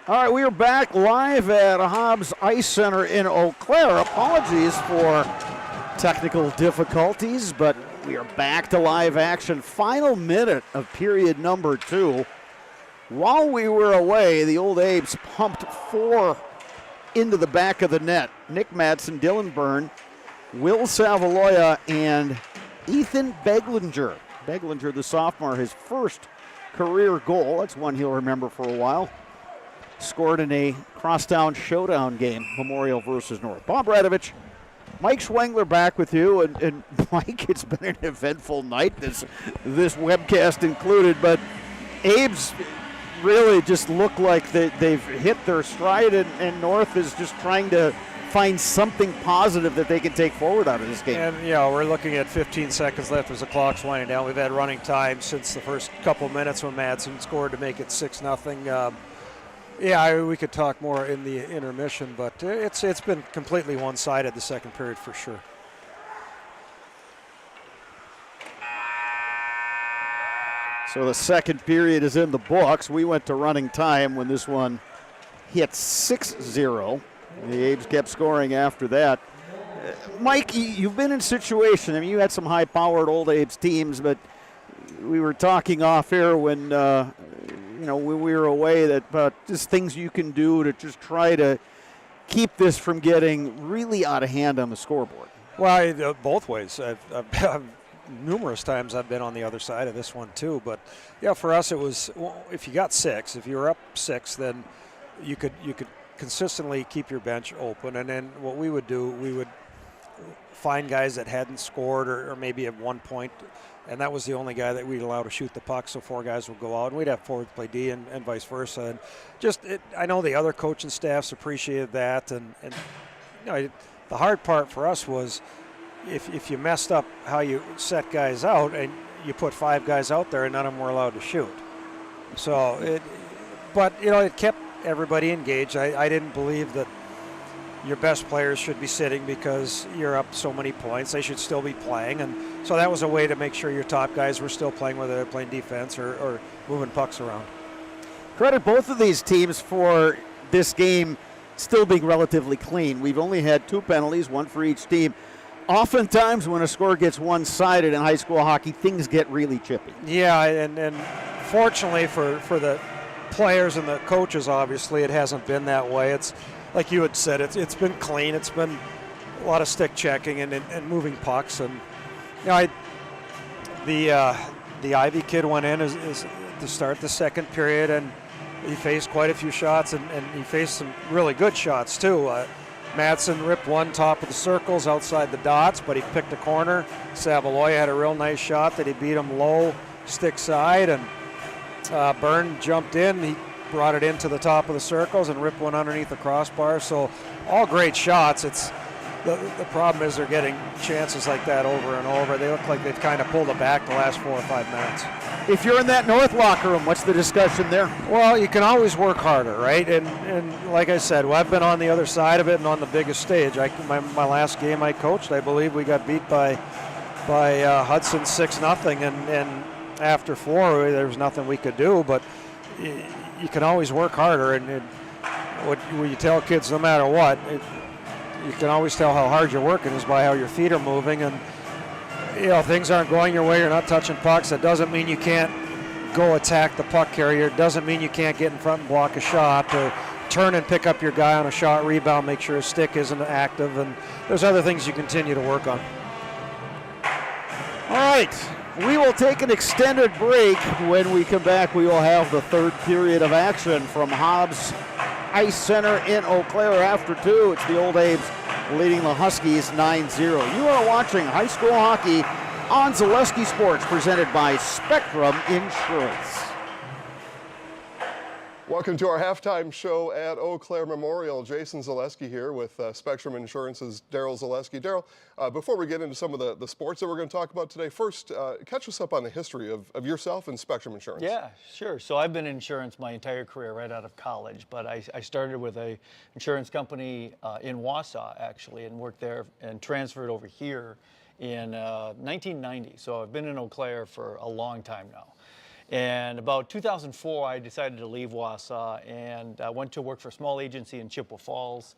All right, we are back live at Hobbs Ice Center in Eau Claire. Apologies for technical difficulties, but we are back to live action. Final minute of period number 2. While we were away, the Old Abes pumped 4 into the back of the net. Nick Madsen, Dylan Byrne, Will Savaloya, and Ethan Beglinger. Beglinger, the sophomore, his first career goal. That's one he'll remember for a while. Scored in a crosstown showdown game, Memorial versus North. Bob Radovich, Mike Schwengler back with you. And Mike, it's been an eventful night, this webcast included, but Abe's really just look like they've hit their stride, and North is just trying to find something positive that they can take forward out of this game. And, we're looking at 15 seconds left as the clock's winding down. We've had running time since the first couple minutes when Madsen scored to make it 6-0. We could talk more in the intermission, but it's been completely one-sided the second period for sure. So the second period is in the books. We went to running time when this one hit 6-0. The Abes kept scoring after that. Mike, you've been in situations. I mean, you had some high-powered Old Abes teams, but we were talking off air when when we were away that just things you can do to just try to keep this from getting really out of hand on the scoreboard. Well, both ways. I've numerous times I've been on the other side of this one too. But for us it was, if you got 6, if you were up 6, then you could consistently keep your bench open. And then what we would do, we would find guys that hadn't scored or maybe at one point, and that was the only guy that we'd allow to shoot the puck, so 4 guys would go out, and we'd have forwards play D and vice versa. And I know the other coaching staffs appreciated that, and the hard part for us was if you messed up how you set guys out and you put 5 guys out there and none of them were allowed to shoot. So it kept everybody engaged. I didn't believe that your best players should be sitting because you're up so many points. They should still be playing. And so that was a way to make sure your top guys were still playing, whether they're playing defense or moving pucks around. Credit both of these teams for this game still being relatively clean. We've only had 2 penalties, 1 for each team. Oftentimes when a score gets one-sided in high school hockey, things get really chippy. Yeah, and fortunately for the players and the coaches, obviously, it hasn't been that way. It's like you had said, it's been clean. It's been a lot of stick checking and moving pucks. And the Ivy kid went in is to start the second period, and he faced quite a few shots, and he faced some really good shots too. Madsen ripped one top of the circles outside the dots, but he picked a corner. Savaloya had a real nice shot that he beat him low, stick side, and Byrne jumped in. He brought it into the top of the circles and ripped one underneath the crossbar. So all great shots. It's the problem is they're getting chances like that over and over. They look like they've kind of pulled it back the last 4 or 5 minutes. If you're in that North locker room, what's the discussion there? Well, you can always work harder, right? And like I said, I've been on the other side of it and on the biggest stage. My last game I coached, I believe we got beat by Hudson 6-0, and after 4, there was nothing we could do. But you can always work harder, and what you tell kids, no matter what, you can always tell how hard you're working is by how your feet are moving. And things aren't going your way, you're not touching pucks. That doesn't mean you can't go attack the puck carrier. It doesn't mean you can't get in front and block a shot, or turn and pick up your guy on a shot rebound, make sure his stick isn't active. And there's other things you continue to work on. All right. We will take an extended break. When we come back, we will have the third period of action from Hobbs Ice Center in Eau Claire. After 2, it's the Old Abes leading the Huskies 9-0. You are watching high school hockey on Zaleski Sports, presented by Spectrum Insurance. Welcome to our halftime show at Eau Claire Memorial. Jason Zaleski here with Spectrum Insurance's Daryl Zaleski. Daryl, before we get into some of the sports that we're going to talk about today, first, catch us up on the history of yourself and Spectrum Insurance. Yeah, sure. So I've been in insurance my entire career right out of college, but I started with a insurance company in Wausau, actually, and worked there and transferred over here in 1990. So I've been in Eau Claire for a long time now. And about 2004, I decided to leave Wausau and went to work for a small agency in Chippewa Falls.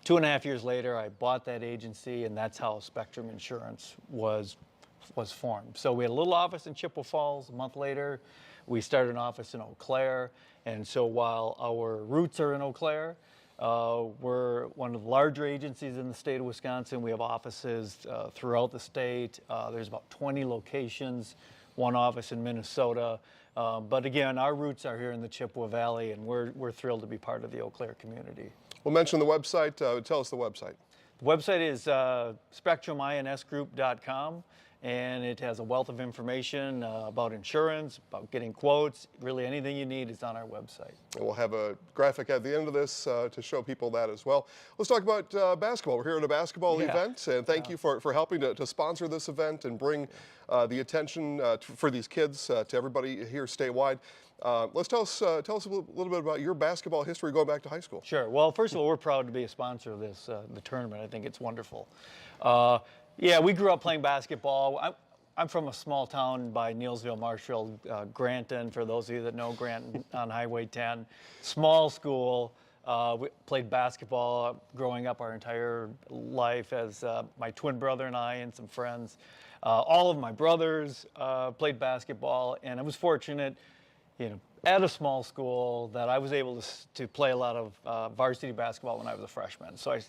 2.5 years later, I bought that agency, and that's how Spectrum Insurance was formed. So we had a little office in Chippewa Falls. A month later, we started an office in Eau Claire. And so while our roots are in Eau Claire, we're one of the larger agencies in the state of Wisconsin. We have offices throughout the state. There's about 20 locations, one office in Minnesota. But again, our roots are here in the Chippewa Valley, and we're thrilled to be part of the Eau Claire community. We'll mention the website. Tell us the website. The website is spectruminsgroup.com, and it has a wealth of information about insurance, about getting quotes. Really anything you need is on our website. And we'll have a graphic at the end of this to show people that as well. Let's talk about basketball. We're here at a basketball event, and thank you for helping to sponsor this event and bring the attention for these kids to everybody here statewide. Let's tell us a little bit about your basketball history going back to high school. Sure. Well, first of all, we're proud to be a sponsor of this the tournament. I think it's wonderful. Yeah, we grew up playing basketball. I'm from a small town by Neillsville, Marshall, Granton, for those of you that know Granton on Highway 10. Small school. We played basketball growing up our entire life as my twin brother and I and some friends. All of my brothers played basketball, and I was fortunate, at a small school that I was able to play a lot of varsity basketball when I was a freshman. So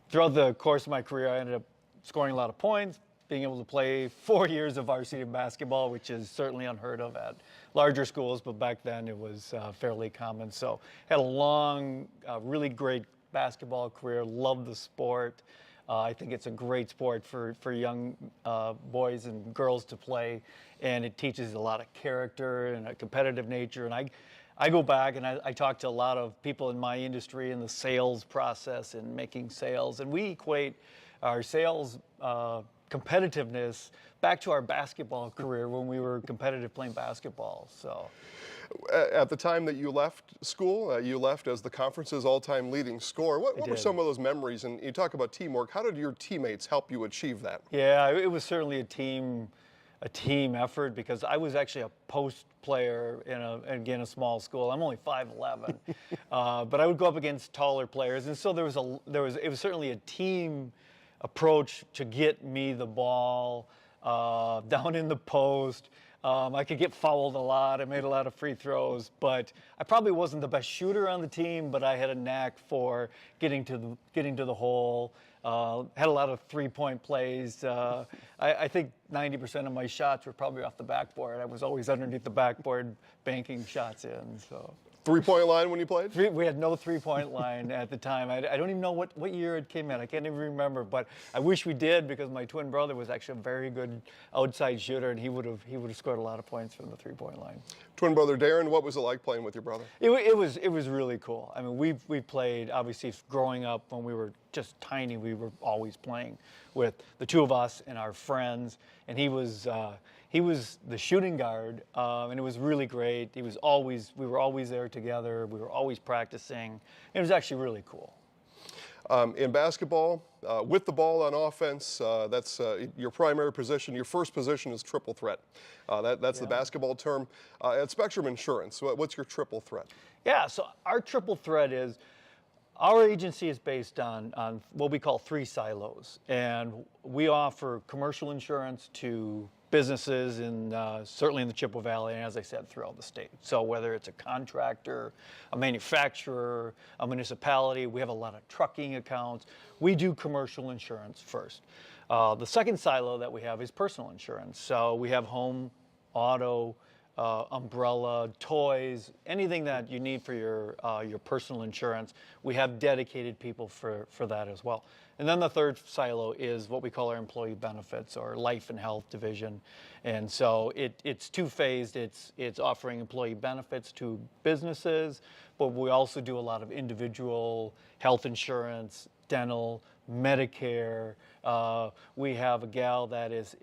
throughout the course of my career, I ended up scoring a lot of points, being able to play 4 years of varsity basketball, which is certainly unheard of at larger schools, but back then it was fairly common. So had a long, really great basketball career, loved the sport. I think it's a great sport for young boys and girls to play, and it teaches a lot of character and a competitive nature. And I go back and I talk to a lot of people in my industry in the sales process and making sales, and we equate our sales competitiveness back to our basketball career when we were competitive playing basketball. So, at the time that you left school, you left as the conference's all-time leading scorer. What were some of those memories? And you talk about teamwork. How did your teammates help you achieve that? Yeah, it was certainly a team effort, because I was actually a post player in a small school. I'm only 5'11", but I would go up against taller players, and so it was certainly a team approach to get me the ball down in the post. I could get fouled a lot. I made a lot of free throws, but I probably wasn't the best shooter on the team, but I had a knack for getting to the hole. Had a lot of three-point plays. I think 90% of my shots were probably off the backboard. I was always underneath the backboard banking shots in. So. Three-point line when you played? We had no three-point line at the time. I don't even know what year it came in. I can't even remember, but I wish we did, because my twin brother was actually a very good outside shooter, and he would have scored a lot of points from the three-point line. Twin brother Darren, what was it like playing with your brother? It was really cool. I mean, we played, obviously, growing up when we were just tiny. We were always playing with the two of us and our friends, and he was the shooting guard, and it was really great. We were always there together. We were always practicing. It was actually really cool. In basketball, with the ball on offense, that's your primary position. Your first position is triple threat. That's the basketball term. At Spectrum Insurance, what's your triple threat? Yeah, so our triple threat is, our agency is based on what we call 3 silos, and we offer commercial insurance to businesses certainly in the Chippewa Valley, and as I said, throughout the state. So whether it's a contractor, a manufacturer, a municipality, we have a lot of trucking accounts. We do commercial insurance first. The second silo that we have is personal insurance. So we have home, auto, umbrella, toys, anything that you need for your personal insurance. We have dedicated people for that as well. And then the third silo is what we call our employee benefits, or life and health division. And so it's two-phased. It's offering employee benefits to businesses, but we also do a lot of individual health insurance, dental, Medicare. We have a gal that is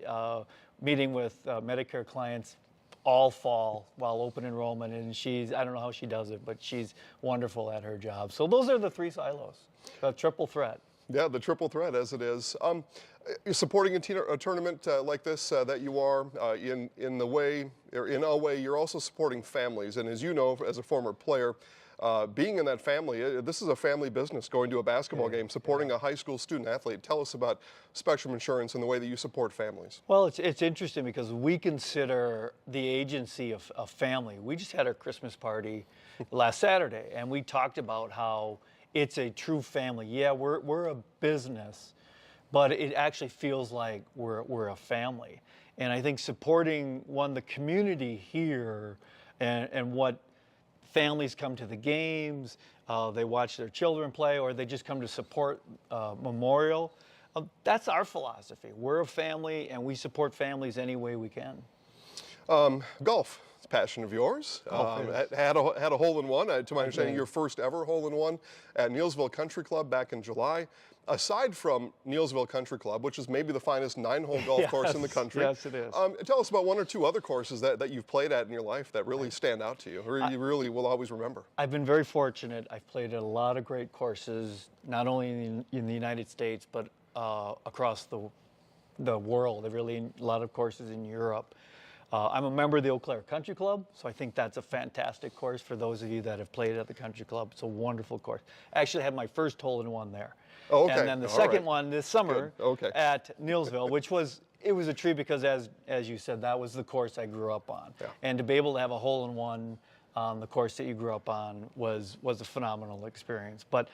meeting with Medicare clients all fall while open enrollment, and I don't know how she does it, but she's wonderful at her job. So those are the 3 silos, the triple threat. Yeah, the triple threat as it is. You're supporting a tournament like this that you are in a way, you're also supporting families. And as you know, as a former player, being in that family, this is a family business, going to a basketball game, supporting a high school student athlete. Tell us about Spectrum Insurance and the way that you support families. Well, it's interesting because we consider the agency of family. We just had our Christmas party last Saturday, and we talked about how it's a true family. Yeah, we're a business, but it actually feels like we're a family. And I think supporting the community here and what families come to the games, they watch their children play, or they just come to support Memorial. That's our philosophy. We're a family, and we support families any way we can. Golf. It's a passion of yours. Had a hole-in-one, to my understanding, your first ever hole-in-one at Neilsville Country Club back in July. Aside from Neilsville Country Club, which is maybe the finest 9-hole golf course in the country. Yes, it is. Tell us about one or two other courses that you've played at in your life that really stand out to you, or you really will always remember. I've been very fortunate. I've played at a lot of great courses, not only in the United States, but across the world. There are really a lot of courses in Europe. I'm a member of the Eau Claire Country Club, so I think that's a fantastic course for those of you that have played at the country club. It's a wonderful course. I actually had my first hole-in-one there. Oh, okay. And then the second one this summer at Neilsville, which was a treat because as you said, that was the course I grew up on. Yeah. And to be able to have a hole-in-one on the course that you grew up on was a phenomenal experience. But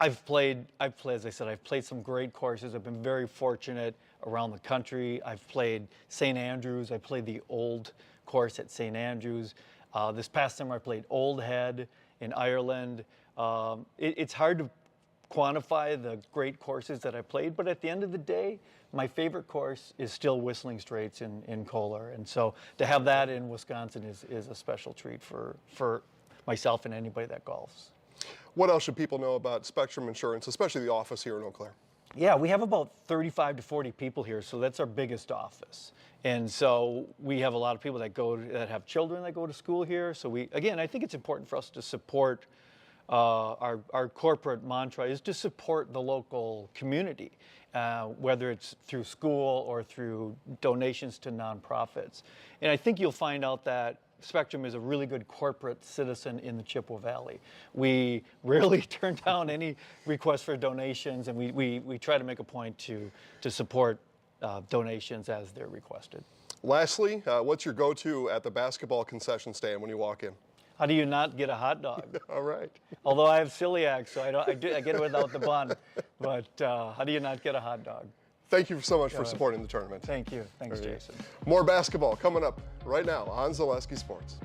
I've played, as I said, I've played some great courses. I've been very fortunate around the country. I've played St. Andrews. I played the old course at St. Andrews. This past summer I played Old Head in Ireland. It's hard to quantify the great courses that I played, but at the end of the day, my favorite course is still Whistling Straits in Kohler. And so to have that in Wisconsin is a special treat for myself and anybody that golfs. What else should people know about Spectrum Insurance, especially the office here in Eau Claire? Yeah, we have about 35 to 40 people here, so that's our biggest office. And so we have a lot of people that have children that go to school here. So I think it's important for us to support our corporate mantra is to support the local community, whether it's through school or through donations to nonprofits. And I think you'll find out that Spectrum is a really good corporate citizen in the Chippewa Valley. We rarely turn down any requests for donations, and we try to make a point to support donations as they're requested. Lastly, what's your go-to at the basketball concession stand when you walk in? How do you not get a hot dog? All right. Although I have celiac, so I get it without the bun. But how do you not get a hot dog? Thank you so much for supporting the tournament. Thank you. Thanks, Jason. More basketball coming up right now on Zaleski Sports.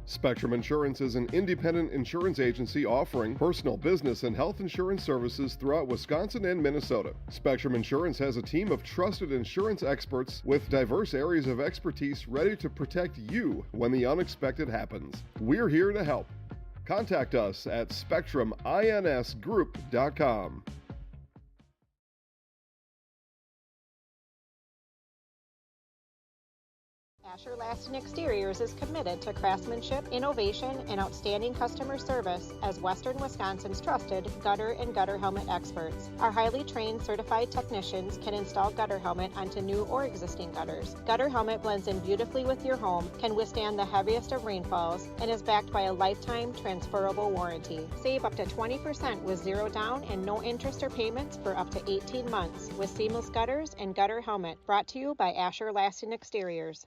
Spectrum Insurance is an independent insurance agency offering personal, business, and health insurance services throughout Wisconsin and Minnesota. Spectrum Insurance has a team of trusted insurance experts with diverse areas of expertise ready to protect you when the unexpected happens. We're here to help. Contact us at spectruminsgroup.com. Asher Laston Exteriors is committed to craftsmanship, innovation, and outstanding customer service as Western Wisconsin's trusted gutter and gutter helmet experts. Our highly trained certified technicians can install gutter helmet onto new or existing gutters. Gutter helmet blends in beautifully with your home, can withstand the heaviest of rainfalls, and is backed by a lifetime transferable warranty. Save up to 20% with zero down and no interest or payments for up to 18 months with seamless gutters and gutter helmet. Brought to you by Asher Laston Exteriors.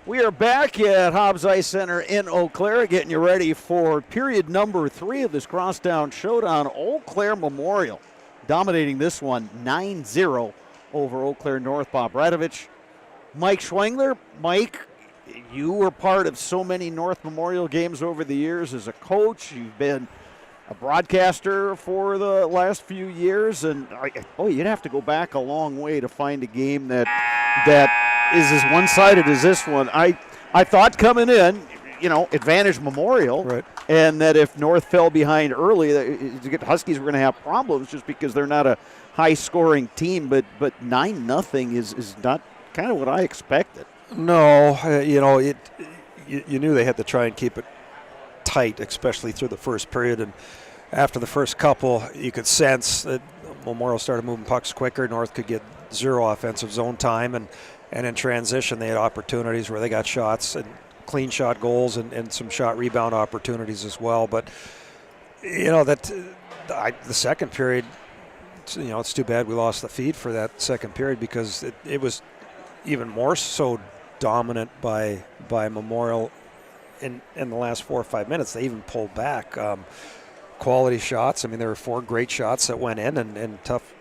We are back at Hobbs Ice Center in Eau Claire, getting you ready for period number 3 of this crosstown showdown. Eau Claire Memorial dominating this one 9-0 over Eau Claire North. Bob Radovich, Mike Schwengler. Mike, you were part of so many North Memorial games over the years as a coach. You've been a broadcaster for the last few years, and you'd have to go back a long way to find a game that is as one-sided as this one. I thought coming in, advantage Memorial, right, and that if North fell behind early, the Huskies were going to have problems just because they're not a high-scoring team. But 9-0 is not kind of what I expected. No, you knew they had to try and keep it tight, especially through the first period. And after the first couple, you could sense that Memorial started moving pucks quicker. North could get zero offensive zone time, and in transition they had opportunities where they got shots and clean shot goals and some shot rebound opportunities as well. But the second period, it's too bad we lost the feed for that second period, because it was even more so dominant by Memorial in the last 4 or 5 minutes. They even pulled back. Quality shots. I mean, there were 4 great shots that went in, and tough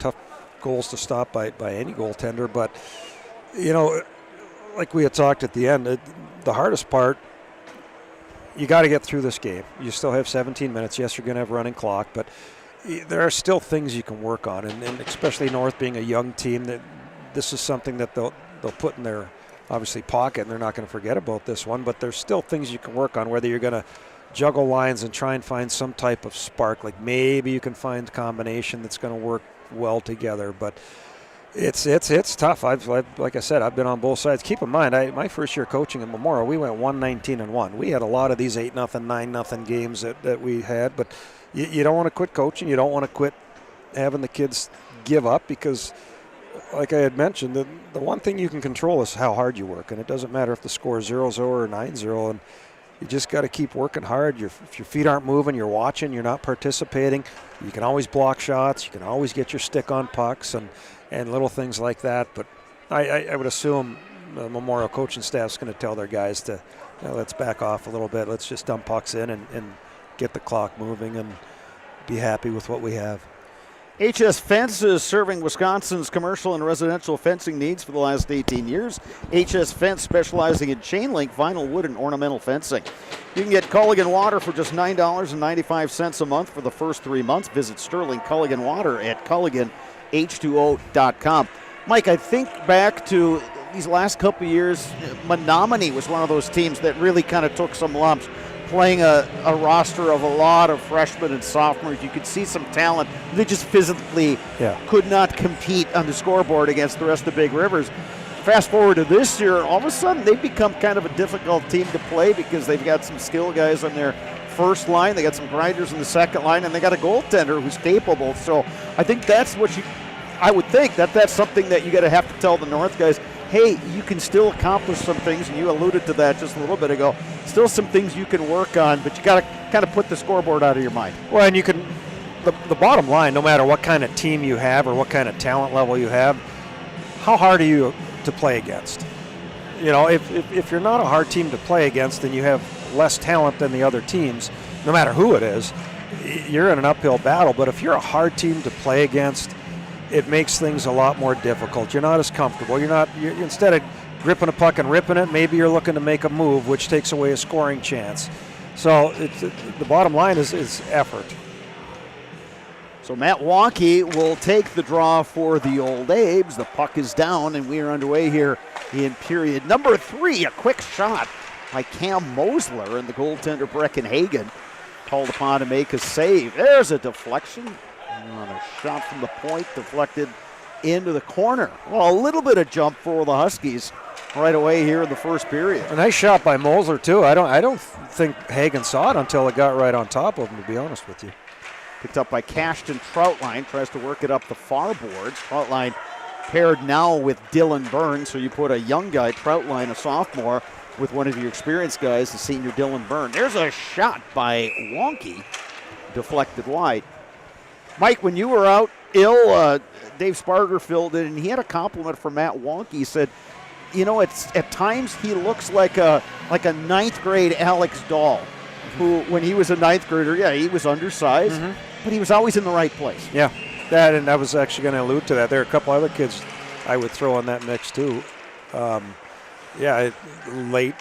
goals to stop by any goaltender. But like we had talked at the end, the hardest part, you got to get through this game. You still have 17 minutes. Yes, you're going to have running clock, but there are still things you can work on, and especially North being a young team, that this is something that they'll put in their obviously pocket, and they're not going to forget about this one. But there's still things you can work on, whether you're going to juggle lines and try and find some type of spark. Like maybe you can find a combination that's going to work well together. But it's tough. I've like I said, I've been on both sides. Keep in mind, my first year coaching at Memorial, we went 1-19-1. We had a lot of these 8-0, 9-0 games that we had. But you don't want to quit coaching. You don't want to quit having the kids give up, because like I had mentioned, the one thing you can control is how hard you work. And it doesn't matter if the score is 0-0 or 9-0. And you just got to keep working hard. If your feet aren't moving, you're watching, you're not participating, you can always block shots. You can always get your stick on pucks and little things like that. But I would assume the Memorial coaching staff's going to tell their guys to, let's back off a little bit. Let's just dump pucks in and get the clock moving and be happy with what we have. HS Fence is serving Wisconsin's commercial and residential fencing needs for the last 18 years. HS Fence specializing in chain link, vinyl, wood, and ornamental fencing. You can get Culligan Water for just $9.95 a month for the first 3 months. Visit Sterling Culligan Water at CulliganH2O.com. Mike, I think back to these last couple of years, Menominee was one of those teams that really kind of took some lumps, playing a roster of a lot of freshmen and sophomores. You could see some talent. They just physically could not compete on the scoreboard against the rest of Big Rivers. Fast forward to this year, all of a sudden they've become kind of a difficult team to play, because they've got some skill guys on their first line, they got some grinders in the second line, and they got a goaltender who's capable. So I think that's what I would think that's something that you got to have to tell the North guys, hey, you can still accomplish some things, and you alluded to that just a little bit ago. Still some things you can work on, but you got to kind of put the scoreboard out of your mind. Well, and you can, the bottom line, no matter what kind of team you have or what kind of talent level you have, how hard are you to play against? If you're not a hard team to play against and you have less talent than the other teams, no matter who it is, you're in an uphill battle. But if you're a hard team to play against, it makes things a lot more difficult. You're not as comfortable. You're instead of gripping a puck and ripping it, maybe you're looking to make a move, which takes away a scoring chance. So the bottom line is effort. So Matt Wonky will take the draw for the Old Abes. The puck is down, and we are underway here in period number 3. A quick shot by Cam Mosler, and the goaltender Brecken Hagen called upon to make a save. There's a deflection. On a shot from the point, deflected into the corner. Well, a little bit of jump for the Huskies right away here in the first period. A nice shot by Mosler too. I don't think Hagen saw it until it got right on top of him, to be honest with you. Picked up by Cashton Troutline, tries to work it up the far boards. Troutline paired now with Dylan Byrne, so you put a young guy, Troutline, a sophomore, with one of your experienced guys, the senior Dylan Byrne. There's a shot by Wonky, deflected wide. Mike, when you were out ill, Dave Sparger filled in, and he had a compliment from Matt Wonky. He said, it's at times he looks like a ninth grade Alex Dahl, who when he was a ninth grader, he was undersized, but he was always in the right place. Yeah, that, and I was actually going to allude to that. There are a couple other kids I would throw on that mix too. Late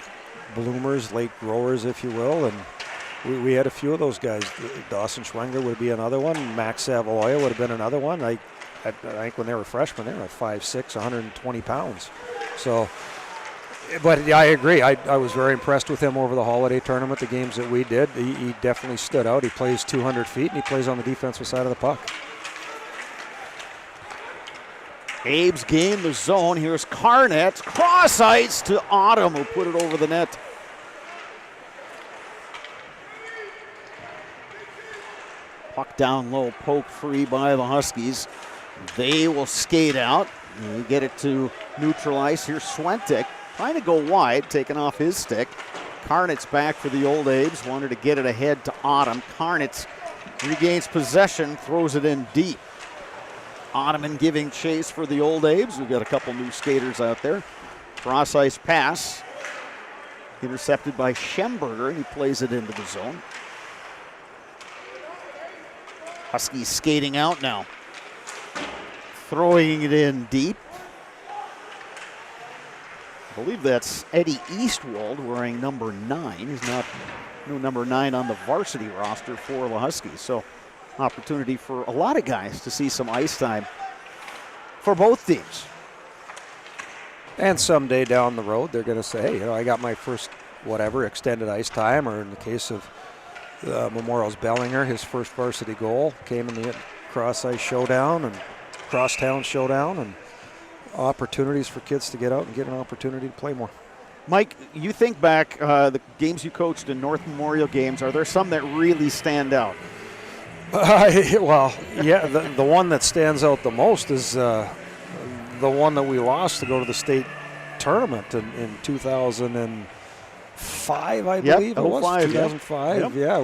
bloomers, late growers, if you will, and we had a few of those guys. Dawson Schwenger would be another one. Max Savaloya would have been another one. I think when they were freshmen, they were like 5'6", 120 pounds. So, but I agree. I was very impressed with him over the holiday tournament, the games that we did. He definitely stood out. He plays 200 feet, and he plays on the defensive side of the puck. Abe's gained the zone. Here's Carnett. Cross ice to Autumn, who put it over the net. Puck down low, poke free by the Huskies. They will skate out. You get it to neutral ice. Here's Swentek trying to go wide, taking off his stick. Carnett's back for the Old Abes. Wanted to get it ahead to Autumn. Carnett regains possession, throws it in deep. Ottoman giving chase for the Old Abes. We've got a couple new skaters out there. Cross ice pass. Intercepted by Schemberger, and he plays it into the zone. Huskies skating out now. Throwing it in deep. I believe that's Eddie Eastwald wearing number 9. He's not no number 9 on the varsity roster for the Huskies. So opportunity for a lot of guys to see some ice time for both teams. And someday down the road, they're going to say, hey, you know, I got my first whatever extended ice time, or in the case of Memorial's Bellinger, his first varsity goal came in the cross-ice showdown and crosstown showdown, and opportunities for kids to get out and get an opportunity to play more. Mike, you think back the games you coached in North Memorial games, are there some that really stand out? Well, yeah, the one that stands out the most is the one that we lost to go to the state tournament in 2005, I believe it was. 2005. Yeah,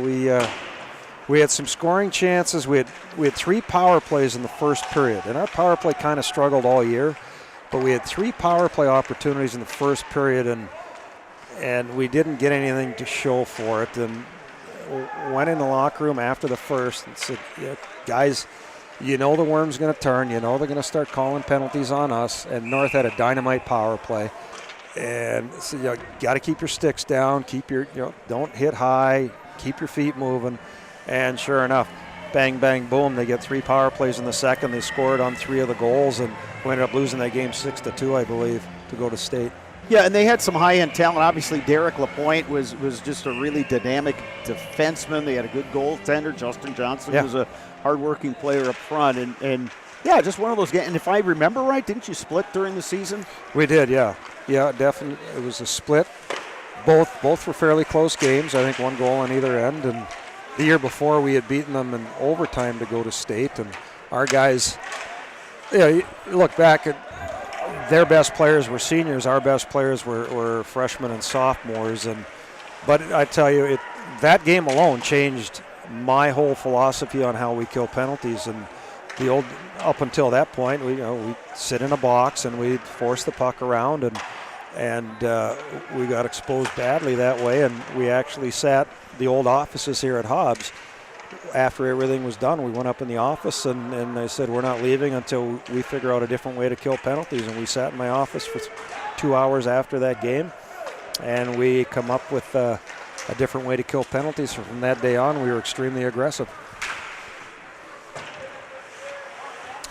we had some scoring chances. We had 3 power plays in the first period, and our power play kind of struggled all year. But we had 3 power play opportunities in the first period, and we didn't get anything to show for it. And went in the locker room after the first and said, yeah, guys, you know the worm's going to turn. You know they're going to start calling penalties on us. And North had a dynamite power play. And so you got to keep your sticks down. Keep your, don't hit high. Keep your feet moving. And sure enough, bang, bang, boom. They get 3 power plays in the second. They scored on 3 of the goals, and we ended up losing that game 6-2, I believe, to go to state. Yeah, and they had some high-end talent. Obviously, Derek Lapointe was just a really dynamic defenseman. They had a good goaltender. Justin Johnson was a hard-working player up front. And yeah, just one of those games. And if I remember right, didn't you split during the season? We did, yeah. Yeah, definitely. It was a split. Both were fairly close games. I think 1 goal on either end. And the year before, we had beaten them in overtime to go to state. And our guys, you look back at their best players were seniors. Our best players were freshmen and sophomores. But I tell you, that game alone changed my whole philosophy on how we kill penalties. And up until that point, we sit in a box and we'd force the puck around, and we got exposed badly that way. And we actually sat the old offices here at Hobbs. After everything was done, we went up in the office and they said, we're not leaving until we figure out a different way to kill penalties. And we sat in my office for 2 hours after that game, and we come up with a different way to kill penalties. So from that day on, we were extremely aggressive.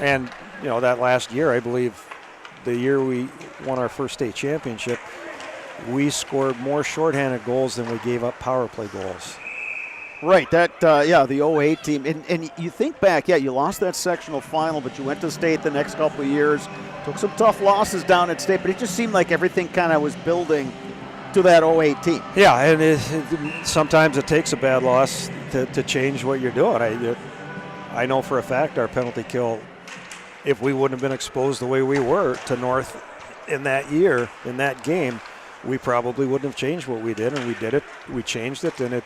And, that last year, I believe, the year we won our first state championship, we scored more shorthanded goals than we gave up power play goals. Right, the 08 team. And you think back, you lost that sectional final, but you went to state the next couple of years, took some tough losses down at state, but it just seemed like everything kind of was building to that 08 team. Yeah, and sometimes it takes a bad loss to change what you're doing. I know for a fact our penalty kill, if we wouldn't have been exposed the way we were to North in that year, in that game, we probably wouldn't have changed what we did, and we did it. We changed it, and it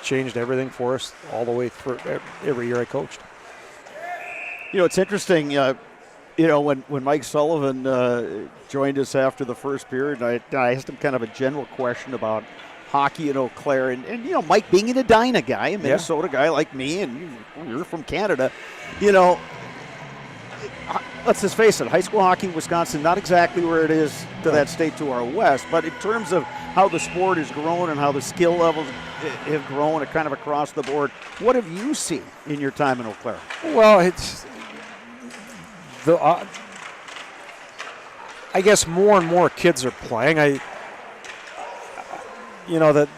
changed everything for us all the way through every year I coached. It's interesting, when Mike Sullivan joined us after the first period, I asked him kind of a general question about hockey in Eau Claire, and Mike being an Edina guy, a Minnesota guy like me, and you're from Canada, let's just face it, high school hockey in Wisconsin, not exactly where it is to that state to our west, but in terms of how the sport has grown and how the skill levels have grown kind of across the board, what have you seen in your time in Eau Claire? Well, it's I guess more and more kids are playing. That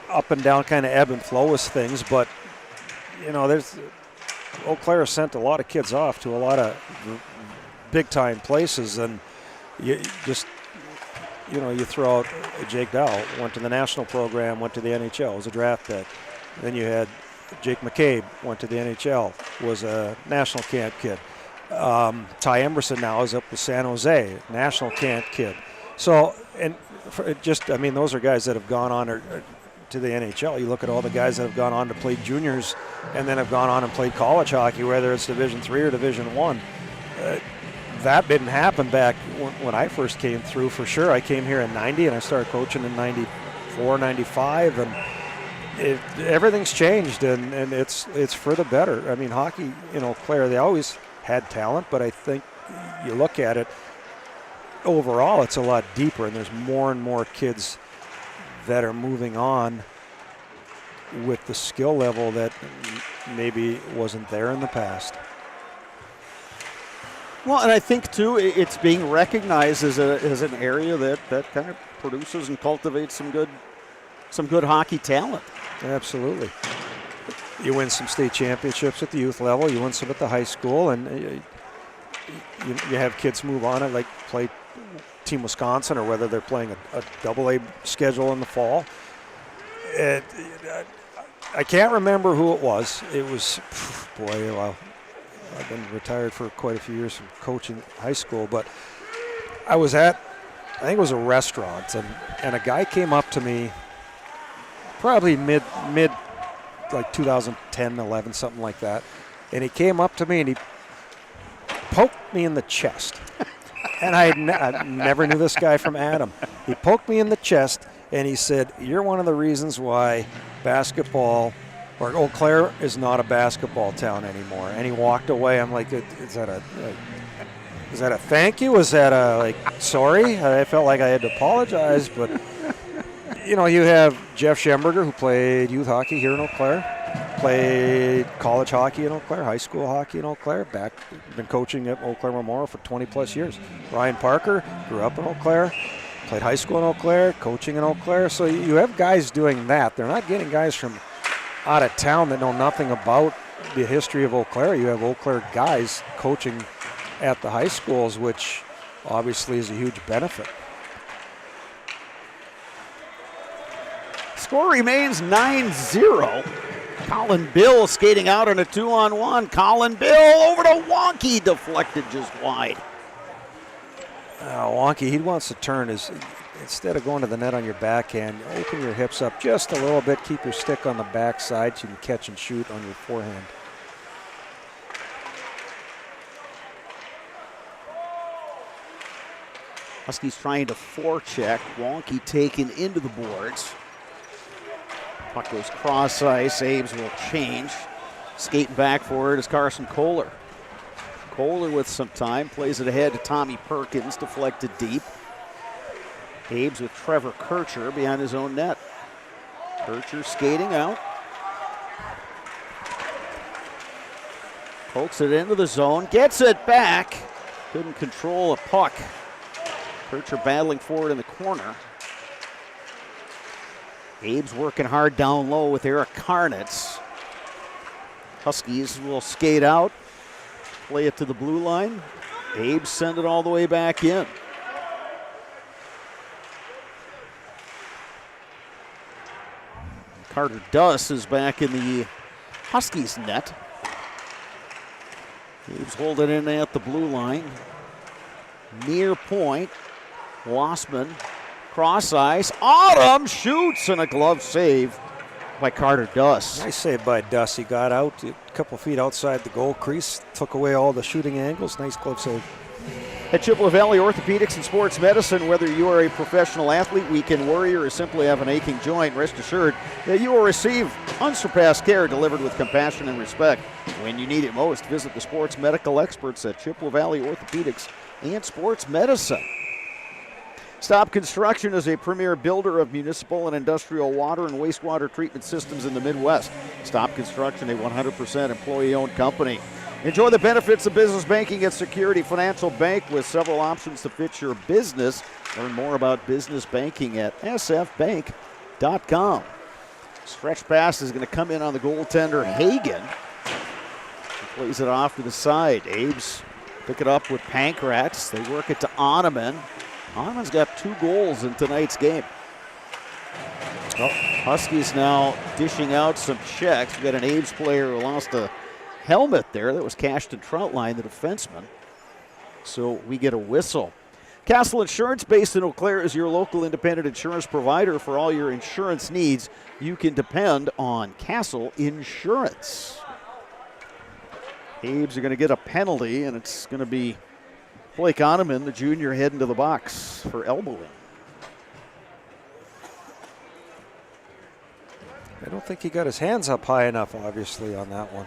up and down kind of ebb and flow with things, but Eau Claire sent a lot of kids off to a lot of big time places, and you just, you know, you throw out Jake Dowell, went to the national program, went to the NHL, was a draft pick. Then you had Jake McCabe, went to the NHL, was a national camp kid. Ty Emberson now is up with San Jose, national camp kid. So, and I mean, those are guys that have gone on to the NHL. You look at all the guys that have gone on to play juniors and then have gone on and played college hockey, whether it's Division III or Division I. That didn't happen back when I first came through, for sure. I came here in 90 and I started coaching in 94, 95, and everything's changed, and it's for the better. I mean, hockey, you know, Claire, they always had talent, but I think you look at it, overall it's a lot deeper, and there's more and more kids that are moving on with the skill level that maybe wasn't there in the past. Well, and I think, too, it's being recognized as an area that kind of produces and cultivates some good hockey talent. Absolutely. You win some state championships at the youth level, you win some at the high school, and you have kids move on and like play Team Wisconsin, or whether they're playing a AA schedule in the fall. I can't remember who it was. It was, boy, well, I've been retired for quite a few years from coaching high school, but I was at, I think it was a restaurant, and a guy came up to me, probably mid like 2010, 11, something like that, and he came up to me and he poked me in the chest. And I never knew this guy from Adam. He poked me in the chest and he said, "You're one of the reasons why basketball, or Eau Claire is not a basketball town anymore." And he walked away. I'm like, is that a thank you? Is that a, like, sorry? I felt like I had to apologize, but you know, you have Jeff Schemberger, who played youth hockey here in Eau Claire, played college hockey in Eau Claire, high school hockey in Eau Claire, been coaching at Eau Claire Memorial for 20 plus years. Ryan Parker grew up in Eau Claire, played high school in Eau Claire, coaching in Eau Claire. So you have guys doing that. They're not getting guys from out of town that know nothing about the history of Eau Claire. You have Eau Claire guys coaching at the high schools, which obviously is a huge benefit. Score remains 9-0. Colin Bill skating out on a 2-on-1. Colin Bill over to Wonky, deflected just wide. Wonky, he wants to turn his, instead of going to the net on your backhand, open your hips up just a little bit, keep your stick on the backside so you can catch and shoot on your forehand. Huskies trying to forecheck. Wonky taken into the boards. Puck goes cross ice. Ames will change. Skating back for it is Carson Kohler. Kohler with some time. Plays it ahead to Tommy Perkins. Deflected deep. Ames with Trevor Kircher behind his own net. Kircher skating out. Pokes it into the zone. Gets it back. Couldn't control a puck. Kircher battling for it in the corner. Abe's working hard down low with Eric Karnitz. Huskies will skate out, play it to the blue line. Abe send it all the way back in. Carter Duss is back in the Huskies net. Abe's holding in at the blue line. Near point. Lossman. Cross ice. Autumn shoots, and a glove save by Carter Duss. Nice save by Duss. He got out a couple feet outside the goal crease, took away all the shooting angles. Nice glove save. At Chippewa Valley Orthopedics and Sports Medicine, whether you are a professional athlete, weekend warrior, or simply have an aching joint, rest assured that you will receive unsurpassed care delivered with compassion and respect. When you need it most, visit the sports medical experts at Chippewa Valley Orthopedics and Sports Medicine. Stop Construction is a premier builder of municipal and industrial water and wastewater treatment systems in the Midwest. Stop Construction, a 100% employee-owned company. Enjoy the benefits of business banking at Security Financial Bank with several options to fit your business. Learn more about business banking at sfbank.com. Stretch pass is going to come in on the goaltender, Hagen. He plays it off to the side. Abe's Pick it up with Pankratz. They work it to Oneman. Oneman's got 2 goals in tonight's game. Oh, Huskies now dishing out some checks. We've got an Ames player who lost a helmet there. That was Cashton Troutline, the defenseman. So we get a whistle. Castle Insurance, based in Eau Claire, is your local independent insurance provider for all your insurance needs. You can depend on Castle Insurance. Ames are going to get a penalty, and it's going to be Blake Oneman, the junior, heading to the box for elbowing. I don't think he got his hands up high enough, obviously, on that one.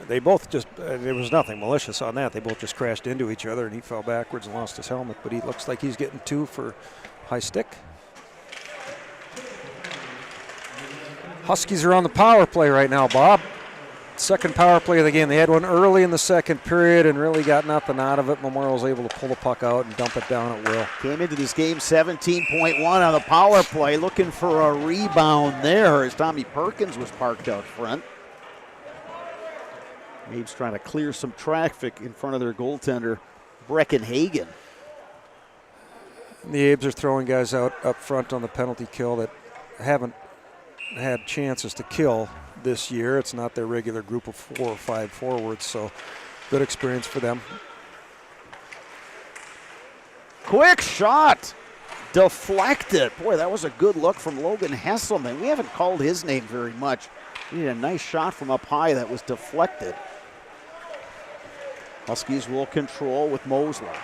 They both just, there was nothing malicious on that. They both just crashed into each other, and he fell backwards and lost his helmet. But he looks like he's getting 2 for high stick. Huskies are on the power play right now, Bob. Second power play of the game. They had one early in the second period and really got nothing out of it. Memorial was able to pull the puck out and dump it down at will. Came into this game 17.1 on the power play, looking for a rebound there as Tommy Perkins was parked out front. Abe's trying to clear some traffic in front of their goaltender, Brecken Hagen. The Abes are throwing guys out up front on the penalty kill that haven't had chances to kill this year. It's not their regular group of 4 or 5 forwards, so good experience for them. Quick shot, deflected. Boy, that was a good look from Logan Hesselman. We haven't called his name very much. He had a nice shot from up high that was deflected. Huskies will control with Mosler.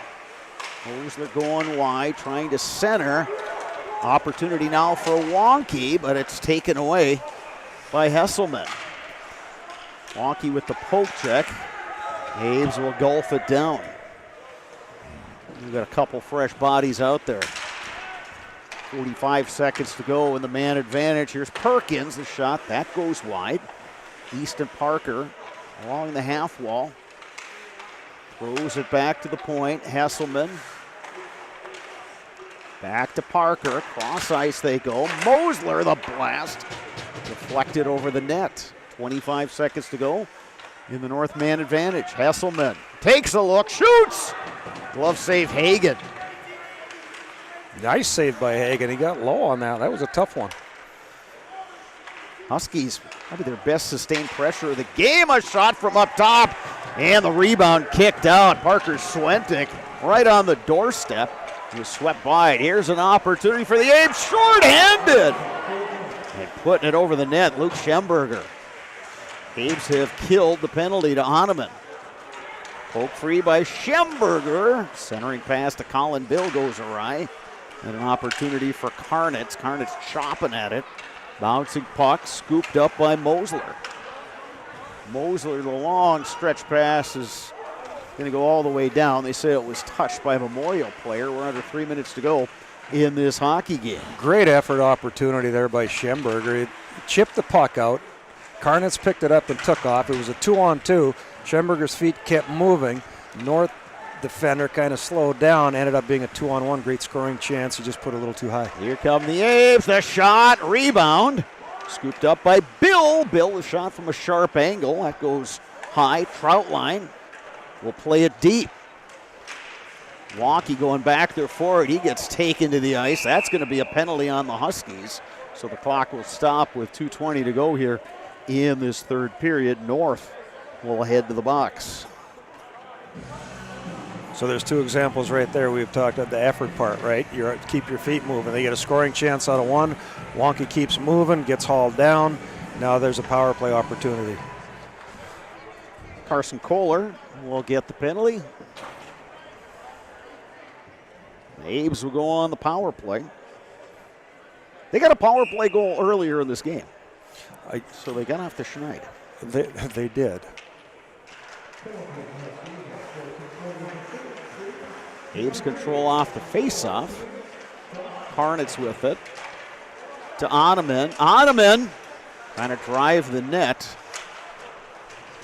Mosler going wide, trying to center. Opportunity now for Wonky, but it's taken away by Hesselman. Wonky with the poke check. Ames will golf it down. We've got a couple fresh bodies out there. 45 seconds to go in the man advantage. Here's Perkins, the shot, that goes wide. Easton Parker along the half wall. Throws it back to the point. Hesselman. Back to Parker. Cross ice they go. Mosler, the blast. Deflected over the net. 25 seconds to go in the North man advantage. Hesselman takes a look, shoots. Glove save Hagen. Nice save by Hagen. He got low on that. That was a tough one. Huskies, probably their best sustained pressure of the game. A shot from up top, and the rebound kicked out. Parker Swentic right on the doorstep. He was swept by it. Here's an opportunity for the Abes, short-handed. And putting it over the net, Luke Schemberger. Abes have killed the penalty to Oneman. Poke free by Schemberger. Centering pass to Colin Bill goes awry. And an opportunity for Karnitz. Karnitz chopping at it. Bouncing puck, scooped up by Mosler. Mosler, the long stretch pass is going to go all the way down. They say it was touched by a Memorial player. We're under 3 minutes to go in this hockey game. Great effort opportunity there by Schemberger. He chipped the puck out. Karnitz picked it up and took off. It was a 2-on-2. Schemberger's feet kept moving. North defender kind of slowed down, ended up being a 2-on-1. Great scoring chance. He just put it a little too high. Here come the Abes. The shot, rebound. Scooped up by Bill. Bill, the shot from a sharp angle. That goes high. Troutline will play it deep. Wonky going back there forward. He gets taken to the ice. That's going to be a penalty on the Huskies. So the clock will stop with 2:20 to go here in this third period. North will head to the box. So there's 2 examples right there. We've talked about the effort part, right? You keep your feet moving. They get a scoring chance out of one. Wonky keeps moving, gets hauled down. Now there's a power play opportunity. Carson Kohler will get the penalty. The Abes will go on the power play. They got a power play goal earlier in this game. So they got off the schneid. They did. Abes control off the face-off. Karnitz with it. To Oneman. Oneman trying to drive the net.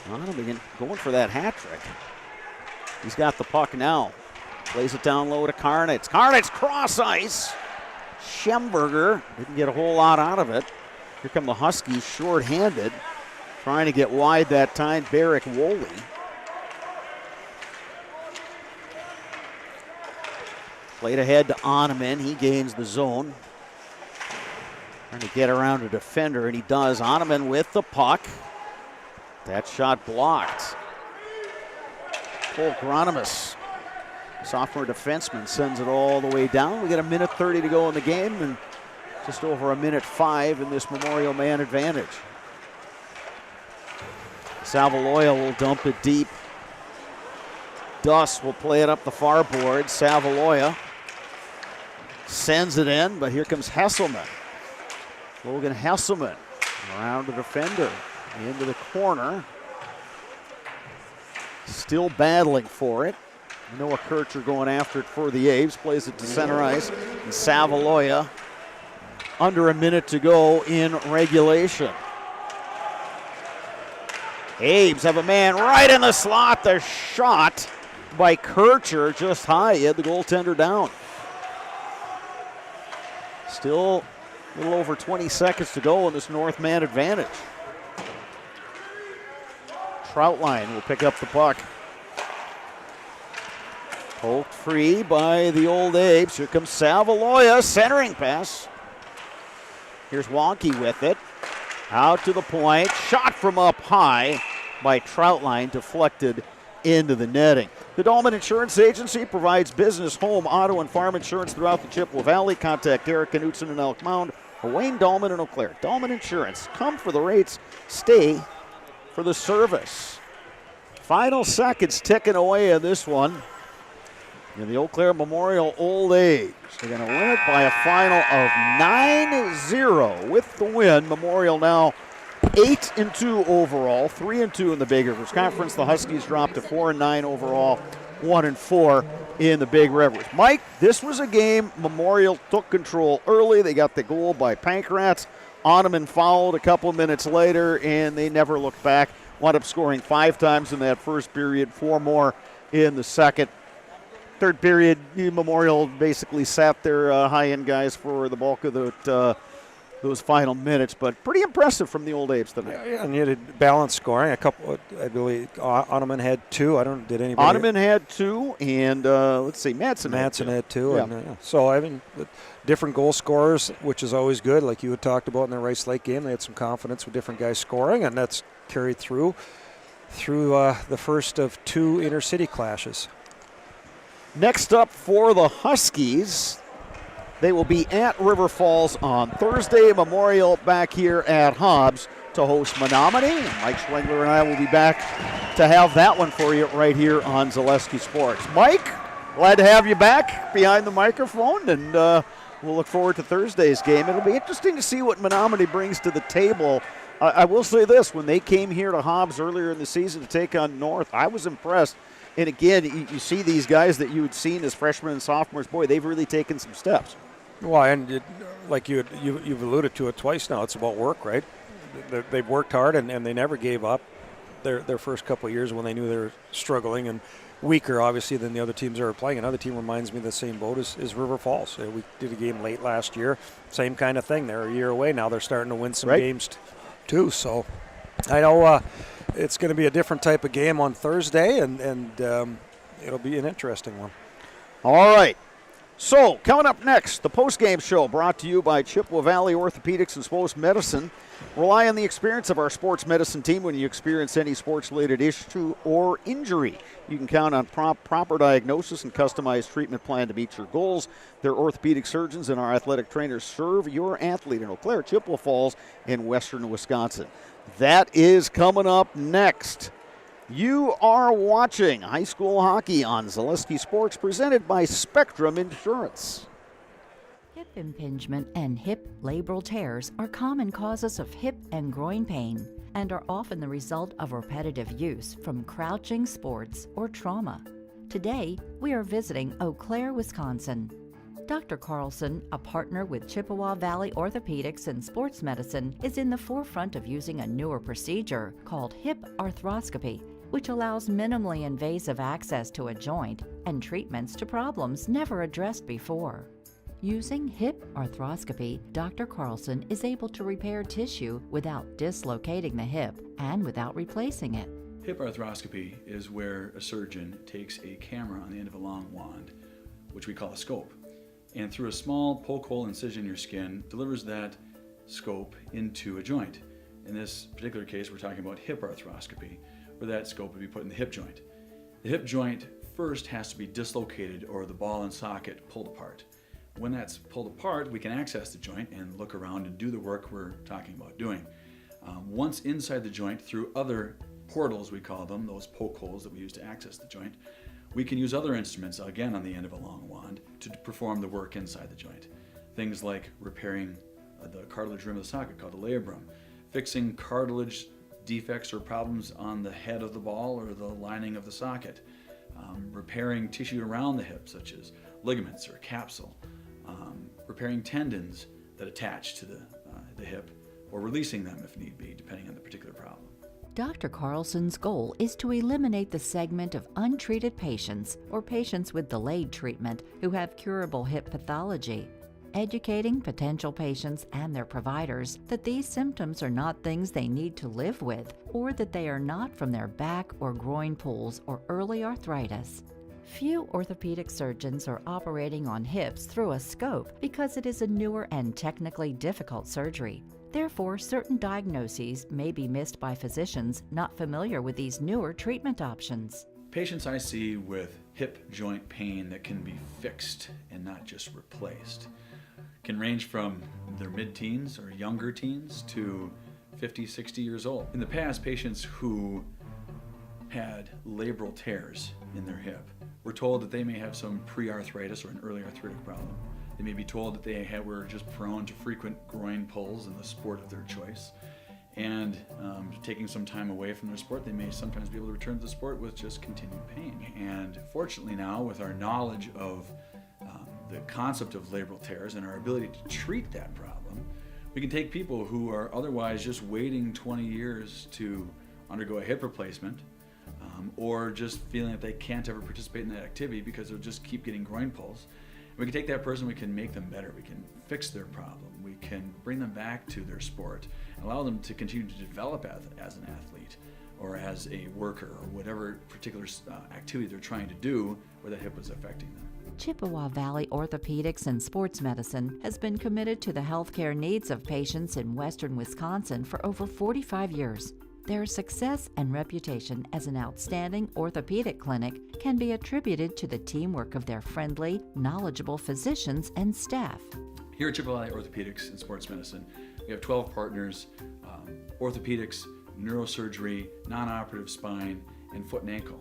Oneman going for that hat trick. He's got the puck now. Plays it down low to Karnitz. Karnitz cross ice. Schemberger didn't get a whole lot out of it. Here come the Huskies short-handed. Trying to get wide that time, Barrick Woolley. Played ahead to Oneman. He gains the zone. Trying to get around a defender, and he does. Oneman with the puck. That shot blocked. Cole Gronimus, sophomore defenseman, sends it all the way down. We got a minute 30 to go in the game, and just over a minute 5 in this Memorial man advantage. Savaloya will dump it deep. Duss will play it up the far board. Savaloya sends it in, but here comes Hesselman. Logan Hesselman around the defender, into the corner. Still battling for it. Noah Kircher going after it for the Aves. Plays it to center ice. And Savaloya, under a minute to go in regulation. Aves have a man right in the slot. The shot by Kircher just high. He had the goaltender down. Still a little over 20 seconds to go in this North man advantage. Troutline will pick up the puck. Poked free by the Old Aves. Here comes Savaloya, centering pass. Here's Wonky with it. Out to the point. Shot from up high by Troutline, deflected into the netting. The Dahlman Insurance Agency provides business, home, auto, and farm insurance throughout the Chippewa Valley. Contact Derek Knutson in Elk Mound or Wayne Dahlman in Eau Claire. Dahlman Insurance. Come for the rates. Stay for the service. Final seconds ticking away in this one. In the Eau Claire Memorial Old Age. They're going to win it by a final of 9-0 with the win. Memorial now 8-2 overall, 3-2 in the Big Rivers Conference. The Huskies dropped to 4-9 overall, 1-4 in the Big Rivers. Mike, this was a game Memorial took control early. They got the goal by Pankrats. Oneman fouled a couple of minutes later, and they never looked back. Wound up scoring 5 times in that first period, 4 more in the second. Third period, Memorial basically sat their high-end guys for the bulk of those final minutes, but pretty impressive from the Old Aves tonight. Yeah, and you had balanced scoring. A couple, I believe, Oneman had 2. Did anybody? Oneman had 2, and let's see, Madsen had 2. Yeah. And, so, I mean, different goal scorers, which is always good, like you had talked about in the Rice Lake game. They had some confidence with different guys scoring, and that's carried through the first of 2 intercity clashes. Next up for the Huskies, they will be at River Falls on Thursday. Memorial back here at Hobbs to host Menominee. Mike Schwengler and I will be back to have that one for you right here on Zaleski Sports. Mike, glad to have you back behind the microphone, and we'll look forward to Thursday's game. It'll be interesting to see what Menominee brings to the table. I will say this, when they came here to Hobbs earlier in the season to take on North, I was impressed. And again, you see these guys that you had seen as freshmen and sophomores. Boy, they've really taken some steps. Well, and like you've alluded to it twice now, it's about work, right? They've worked hard, and they never gave up their first couple of years when they knew they were struggling and weaker, obviously, than the other teams they were playing. Another team reminds me of the same boat as River Falls. We did a game late last year. Same kind of thing. They're a year away now. They're starting to win some games too. So I know it's going to be a different type of game on Thursday, and it'll be an interesting one. All right. So, coming up next, the post-game show brought to you by Chippewa Valley Orthopedics and Sports Medicine. Rely on the experience of our sports medicine team when you experience any sports-related issue or injury. You can count on proper diagnosis and customized treatment plan to meet your goals. Their orthopedic surgeons and our athletic trainers serve your athlete in Eau Claire, Chippewa Falls, and western Wisconsin. That is coming up next. You are watching high school hockey on Zaleski Sports, presented by Spectrum Insurance. Hip impingement and hip labral tears are common causes of hip and groin pain and are often the result of repetitive use from crouching sports or trauma. Today, we are visiting Eau Claire, Wisconsin. Dr. Carlson, a partner with Chippewa Valley Orthopedics and Sports Medicine, is in the forefront of using a newer procedure called hip arthroscopy, which allows minimally invasive access to a joint and treatments to problems never addressed before. Using hip arthroscopy, Dr. Carlson is able to repair tissue without dislocating the hip and without replacing it. Hip arthroscopy is where a surgeon takes a camera on the end of a long wand, which we call a scope. And through a small poke hole incision in your skin, delivers that scope into a joint. In this particular case, we're talking about hip arthroscopy, where that scope would be put in the hip joint. The hip joint first has to be dislocated or the ball and socket pulled apart. When that's pulled apart, we can access the joint and look around and do the work we're talking about doing. Once inside the joint, through other portals, we call them, those poke holes that we use to access the joint, we can use other instruments, again on the end of a long wand, to perform the work inside the joint. Things like repairing the cartilage rim of the socket, called the labrum, fixing cartilage defects or problems on the head of the ball or the lining of the socket, repairing tissue around the hip, such as ligaments or capsule, repairing tendons that attach to the hip, or releasing them if need be, depending on the particular problem. Dr. Carlson's goal is to eliminate the segment of untreated patients or patients with delayed treatment who have curable hip pathology, educating potential patients and their providers that these symptoms are not things they need to live with, or that they are not from their back or groin pulls or early arthritis. Few orthopedic surgeons are operating on hips through a scope because it is a newer and technically difficult surgery. Therefore, certain diagnoses may be missed by physicians not familiar with these newer treatment options. Patients I see with hip joint pain that can be fixed and not just replaced can range from their mid-teens or younger teens to 50, 60 years old. In the past, patients who had labral tears in their hip were told that they may have some pre-arthritis or an early arthritic problem. They may be told that they were just prone to frequent groin pulls in the sport of their choice. And taking some time away from their sport, they may sometimes be able to return to the sport with just continued pain. And fortunately now, with our knowledge of the concept of labral tears and our ability to treat that problem, we can take people who are otherwise just waiting 20 years to undergo a hip replacement, or just feeling that they can't ever participate in that activity because they'll just keep getting groin pulls. We can take that person, we can make them better, we can fix their problem, we can bring them back to their sport, and allow them to continue to develop as an athlete or as a worker or whatever particular activity they're trying to do where that hip is affecting them. Chippewa Valley Orthopedics and Sports Medicine has been committed to the healthcare needs of patients in western Wisconsin for over 45 years. Their success and reputation as an outstanding orthopedic clinic can be attributed to the teamwork of their friendly, knowledgeable physicians and staff. Here at Chippewa Valley Orthopedics and Sports Medicine, we have 12 partners: orthopedics, neurosurgery, non-operative spine, and foot and ankle.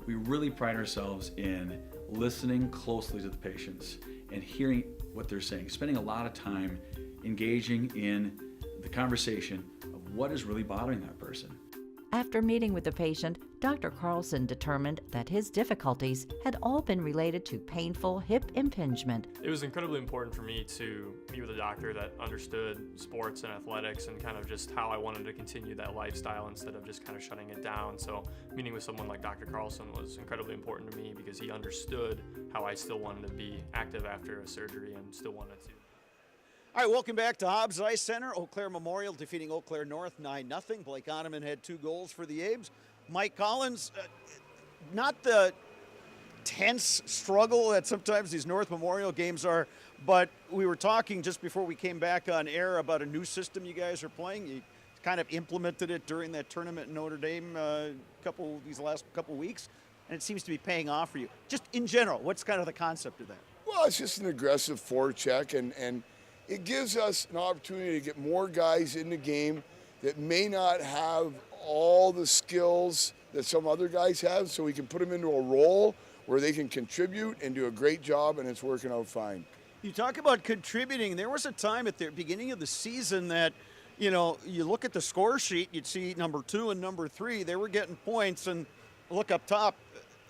We really pride ourselves in listening closely to the patients and hearing what they're saying, spending a lot of time engaging in the conversation of what is really bothering that person. After meeting with the patient, Dr. Carlson determined that his difficulties had all been related to painful hip impingement. It was incredibly important for me to meet with a doctor that understood sports and athletics and kind of just how I wanted to continue that lifestyle instead of just kind of shutting it down. So meeting with someone like Dr. Carlson was incredibly important to me because he understood how I still wanted to be active after a surgery and still wanted to. All right, welcome back to Hobbs Ice Center. Eau Claire Memorial defeating Eau Claire North 9-0. Blake Ottoman had 2 goals for the Abes. Mike Collins, not the tense struggle that sometimes these North Memorial games are, but we were talking just before we came back on air about a new system you guys are playing. You kind of implemented it during that tournament in Notre Dame these last couple weeks, and it seems to be paying off for you. Just in general, what's kind of the concept of that? Well, it's just an aggressive forecheck, and it gives us an opportunity to get more guys in the game that may not have all the skills that some other guys have, so we can put them into a role where they can contribute and do a great job, and it's working out fine. You talk about contributing. There was a time at the beginning of the season that, you know, you look at the score sheet, you'd see number 2 and number 3, they were getting points, and look up top,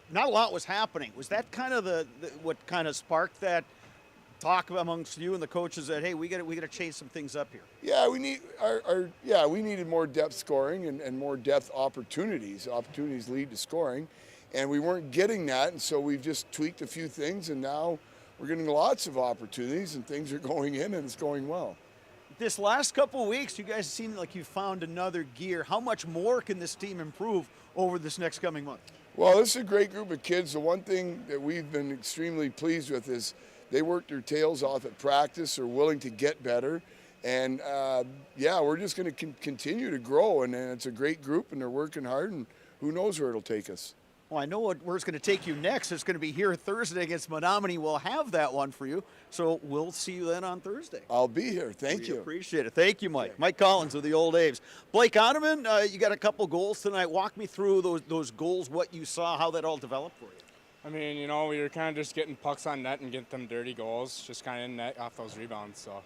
not a lot was happening. Was that kind of what kind of sparked that talk amongst you and the coaches that, hey, we got to change some things up here? Yeah, we need we needed more depth scoring and more depth opportunities. Opportunities lead to scoring, and we weren't getting that, and so we've just tweaked a few things, and now we're getting lots of opportunities, and things are going in, and it's going well. This last couple of weeks, you guys seem like you found another gear. How much more can this team improve over this next coming month? Well, this is a great group of kids. The one thing that we've been extremely pleased with is they work their tails off at practice. They're willing to get better. And, yeah, we're just going to continue to grow. And it's a great group, and they're working hard, and who knows where it'll take us. Well, I know where it's going to take you next. It's going to be here Thursday against Menominee. We'll have that one for you. So we'll see you then on Thursday. I'll be here. Thank you. Appreciate it. Thank you, Mike. Mike Collins of the Old Aves. Blake Ottoman, you got a couple goals tonight. Walk me through those goals, what you saw, how that all developed for you. I mean, you know, we were kind of just getting pucks on net and getting them dirty goals, just kind of in net off those rebounds. So,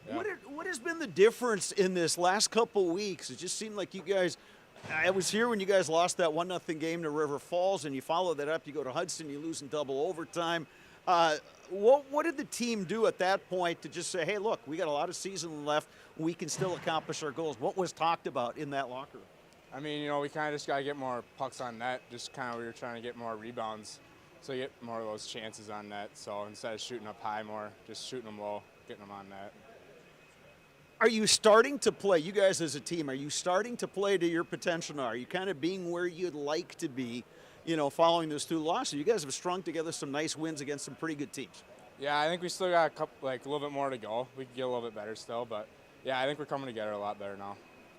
yeah. What has been the difference in this last couple weeks? It just seemed like you guys – I was here when you guys lost that 1-0 game to River Falls, and you follow that up. You go to Hudson, you lose in double overtime. What did the team do at that point to just say, hey, look, we got a lot of season left. We can still accomplish our goals? What was talked about in that locker room? I mean, you know, we kind of just got to get more pucks on net. Just kind of we were trying to get more rebounds, so you get more of those chances on net. So instead of shooting up high more, just shooting them low, getting them on net. Are you starting to play, you guys as a team, are you starting to play to your potential now? Are you kind of being where you'd like to be, you know, following those two losses? You guys have strung together some nice wins against some pretty good teams. Yeah, I think we still got a little bit more to go. We could get a little bit better still, but yeah, I think we're coming together a lot better now.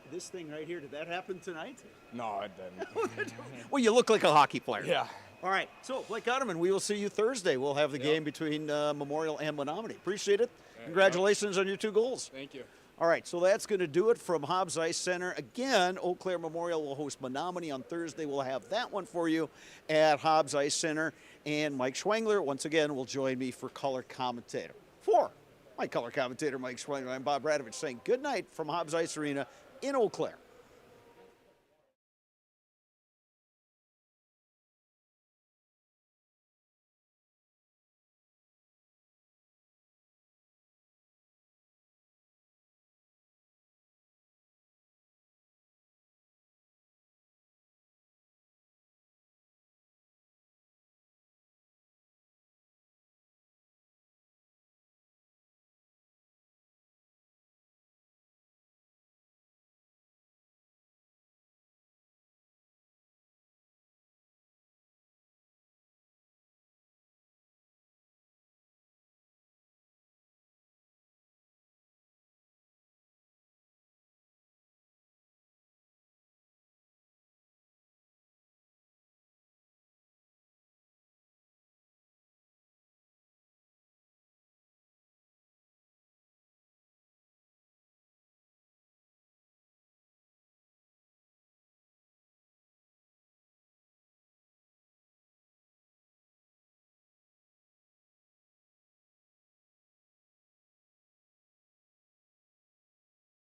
This thing right here, did that happen tonight? No, it didn't. Well, you look like a hockey player. Yeah. All right, so Blake Ottoman, we will see you Thursday. We'll have the game between Memorial and Menominee. Appreciate it. Congratulations on your 2 goals. Thank you. All right, so that's going to do it from Hobbs Ice Center. Again, Eau Claire Memorial will host Menominee on Thursday. We'll have that one for you at Hobbs Ice Center. And Mike Schwengler, once again, will join me for color commentator. For my color commentator, Mike Schwengler, I'm Bob Radovich saying good night from Hobbs Ice Arena in Eau Claire.